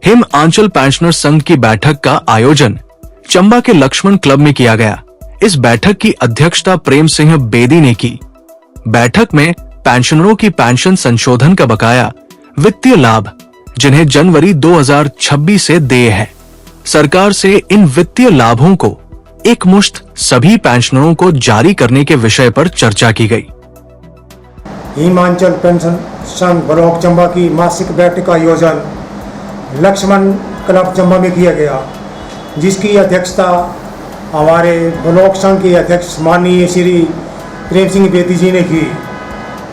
Him आंचल pensioner संघ की बैठक का आयोजन चंबा के लक्ष्मण क्लब में किया गया। इस बैठक की अध्यक्षता प्रेम सिंह बेदी ने की। बैठक में पेंशनरों की पेंशन संशोधन का बकाया वित्तीय लाभ जिन्हें जनवरी 2026 से देय है, सरकार से इन वित्तीय लाभों को एकमुश्त सभी पेंशनरों को जारी करने के विषय पर चर्चा की गई। हिमाचल पेंशन संघ ब्लॉक चंबा की मासिक बैठक का आयोजन लक्ष्मण क्लब चंबा में किया गया, जिसकी अध्यक्षता हमारे ब्लॉक संघ के अध्यक्ष माननीय श्री प्रेम सिंह बेदी जी ने की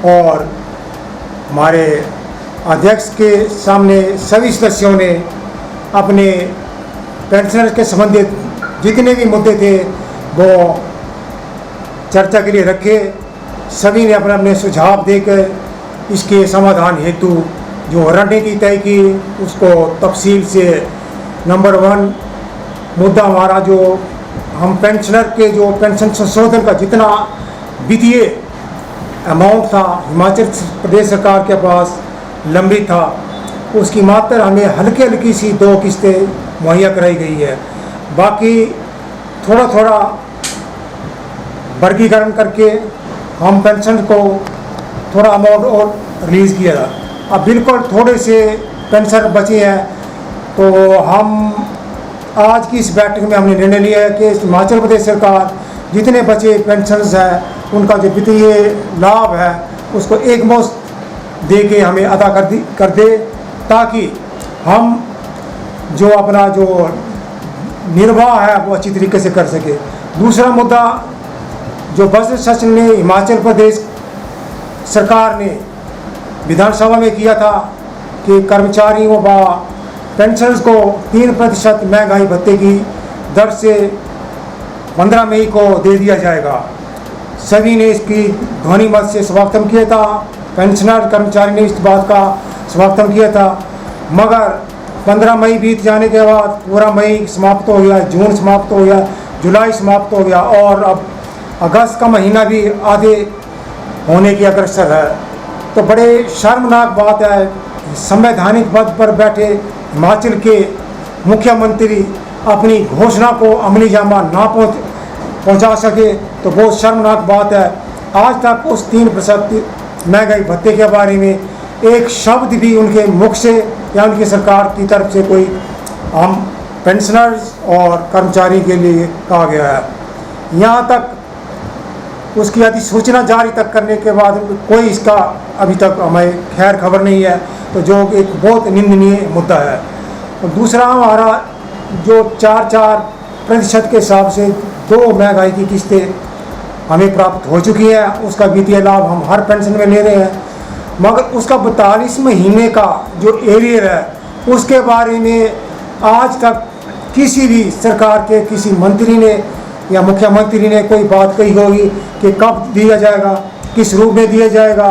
और हमारे अध्यक्ष के सामने सभी सदस्यों ने अपने पेंशनर के संबंधित जितने भी मुद्दे थे वो चर्चा के लिए रखे। सभी ने अपने अपने सुझाव देकर इसके समाधान हेतु जो रणनीति तय की उसको तफसील से नंबर 1 मुद्दा हमारा जो हम पेंशनर के जो पेंशन संशोधन का जितना वित्तीय अमाउंट था हिमाचल प्रदेश सरकार के पास लंबित था, उसकी मात्र हमें हल्की सी 2 किस्तें मुहैया कराई गई है। बाकी थोड़ा थोड़ा वर्गीकरण करके हम पेंशन को थोड़ा अमाउंट और रिलीज़ किया। अब बिल्कुल थोड़े से पेंशन बचे हैं, तो हम आज की इस बैठक में हमने निर्णय लिया है कि हिमाचल प्रदेश सरकार जितने बचे पेंशन्स हैं उनका जो वित्तीय लाभ है उसको एकमुश्त दे के हमें अदा कर दे, ताकि हम जो अपना जो निर्वाह है वो अच्छी तरीके से कर सके। दूसरा मुद्दा जो बजट सेशन में हिमाचल प्रदेश सरकार ने विधानसभा में किया था कि कर्मचारियों व पेंशनर्स को 3% महंगाई भत्ते की दर से 15 मई को दे दिया जाएगा। सभी ने इसकी ध्वनि मत से समर्थन किया था, पेंशनर कर्मचारी ने इस बात का समर्थन किया था, मगर 15 मई बीत जाने के बाद पूरा मई समाप्त हो गया, जून समाप्त हो गया, जुलाई समाप्त हो गया और अब अगस्त का महीना भी आधे होने की अग्रसर है। तो बड़े शर्मनाक बात है, संवैधानिक पद पर बैठे हिमाचल के मुख्यमंत्री अपनी घोषणा को अमली जामा ना पहुंचा सके, तो बहुत शर्मनाक बात है। आज तक उस 3% महंगाई भत्ते के बारे में एक शब्द भी उनके मुख से या उनकी सरकार की तरफ से कोई हम पेंशनर्स और कर्मचारी के लिए कहा गया है। यहाँ तक उसकी अधिसूचना जारी तक करने के बाद कोई इसका अभी तक हमें खैर खबर नहीं है, तो जो एक बहुत निंदनीय मुद्दा है। और दूसरा हमारा जो 4% के हिसाब से 2 महंगाई की किस्तें हमें प्राप्त हो चुकी हैं, उसका वित्तीय लाभ हम हर पेंशन में ले रहे हैं, मगर उसका 42 महीने का जो एरियर है उसके बारे में आज तक किसी भी सरकार के किसी मंत्री ने या मुख्यमंत्री ने कोई बात कही होगी कि कब दिया जाएगा, किस रूप में दिया जाएगा,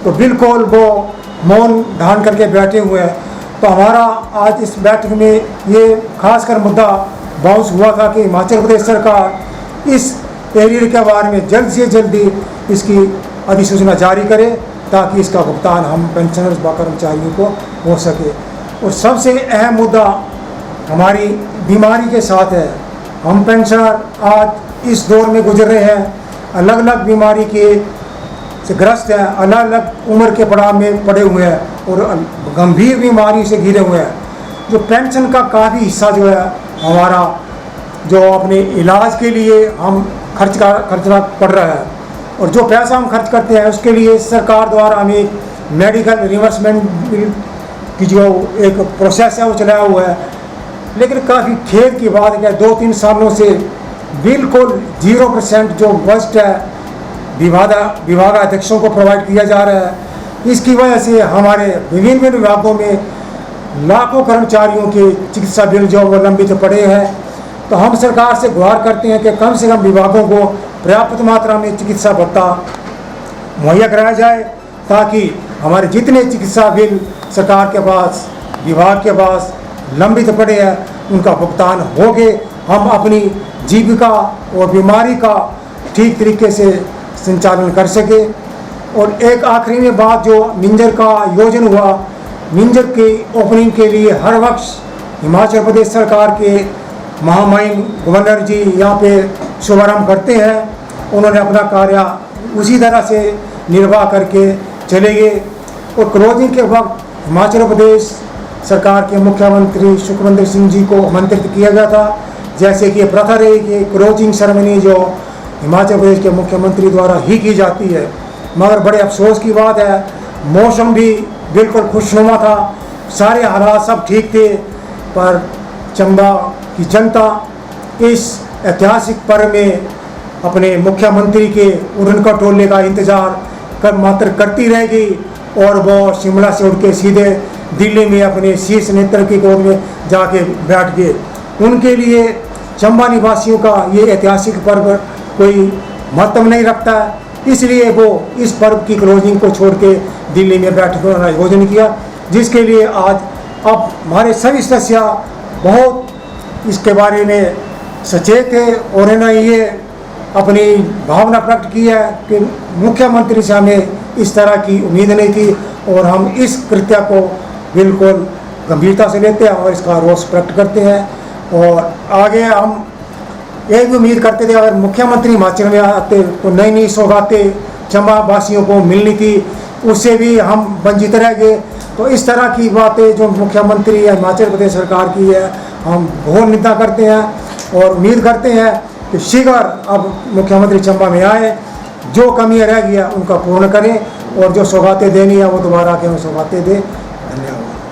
तो बिल्कुल वो मौन धारण करके बैठे हुए हैं। तो हमारा आज इस बैठक में ये खासकर मुद्दा बाउंस हुआ था कि हिमाचल प्रदेश सरकार इस एरियर के बारे में जल्द से जल्दी इसकी अधिसूचना जारी करे, ताकि इसका भुगतान हम पेंशनर्स व कर्मचारियों को हो सके। और सबसे अहम मुद्दा हमारी बीमारी के साथ है। हम पेंशनर आज इस दौर में गुजर रहे हैं, अलग अलग बीमारी के से ग्रस्त हैं, अलग अलग उम्र के पड़ाव में पड़े हुए हैं और गंभीर बीमारी से घिरे हुए हैं। जो पेंशन का काफ़ी हिस्सा जो है हमारा जो अपने इलाज के लिए हम खर्चना पड़ रहा है, और जो पैसा हम खर्च करते हैं उसके लिए सरकार द्वारा हमें मेडिकल रिवर्समेंट की जो एक प्रोसेस है वो चलाया हुआ है। लेकिन काफ़ी खेद की बात है 2-3 सालों से बिल्कुल 0% जो बजट है विभागाध्यक्षों को प्रोवाइड किया जा रहा है। इसकी वजह से हमारे विभिन्न विभागों में लाखों कर्मचारियों के चिकित्सा बिल जो वो लंबित पड़े हैं। तो हम सरकार से गुहार करते हैं कि कम से कम विभागों को पर्याप्त मात्रा में चिकित्सा भत्ता मुहैया कराया जाए, ताकि हमारे जितने चिकित्सा बिल सरकार के पास विभाग के पास लंबित पड़े हैं उनका भुगतान हो गए, हम अपनी जीविका और बीमारी का ठीक तरीके से संचालन कर सके। और एक आखिरी में बात जो मिंजर का आयोजन हुआ मिंजर की ओपनिंग के लिए हर वक्त हिमाचल प्रदेश सरकार के महामहिम गवर्नर जी यहाँ पे शुभारंभ करते हैं। उन्होंने अपना कार्य उसी तरह से निर्वाह करके चले गए और क्लोजिंग के वक्त हिमाचल प्रदेश सरकार के मुख्यमंत्री सुखविंदर सिंह जी को आमंत्रित किया गया था। जैसे कि प्रथा रही कि क्लोजिंग सेरेमनी जो हिमाचल प्रदेश के मुख्यमंत्री द्वारा ही की जाती है, मगर बड़े अफसोस की बात है मौसम भी बिल्कुल खुशनुमा था, सारे हालात सब ठीक थे, पर चंबा की जनता इस ऐतिहासिक पर्व में अपने मुख्यमंत्री के उड़न खटोले का इंतज़ार मात्र करती रहेगी और वो शिमला से उठ के सीधे दिल्ली में अपने शीर्ष नेतृत्व की गोद में जाके बैठ गए। उनके लिए चंबा निवासियों का ये ऐतिहासिक पर्व कोई महत्व नहीं रखता है, इसलिए वो इस पर्व की क्लोजिंग को छोड़ के दिल्ली में बैठक का आयोजन किया, जिसके लिए आज अब हमारे सभी सदस्य बहुत इसके बारे में सचेत है और इन्होंने ये अपनी भावना प्रकट की है कि मुख्यमंत्री से हमें इस तरह की उम्मीद नहीं थी और हम इस कृत्य को बिल्कुल गंभीरता से लेते हैं और इसका रोष प्रकट करते हैं। और आगे हम ये भी उम्मीद करते थे अगर मुख्यमंत्री हिमाचल में आते तो नई नई सौगातें चंबा वासियों को मिलनी थी, उससे भी हम वंचित रह गए। तो इस तरह की बातें जो मुख्यमंत्री या हिमाचल प्रदेश सरकार की है हम घोर निंदा करते हैं और उम्मीद करते हैं कि शीघ्र अब मुख्यमंत्री चंबा में आए, जो कमियाँ रह गया उनका पूर्ण करें और जो सौगातें देनी है वो दोबारा के सौगातें दें। धन्यवाद।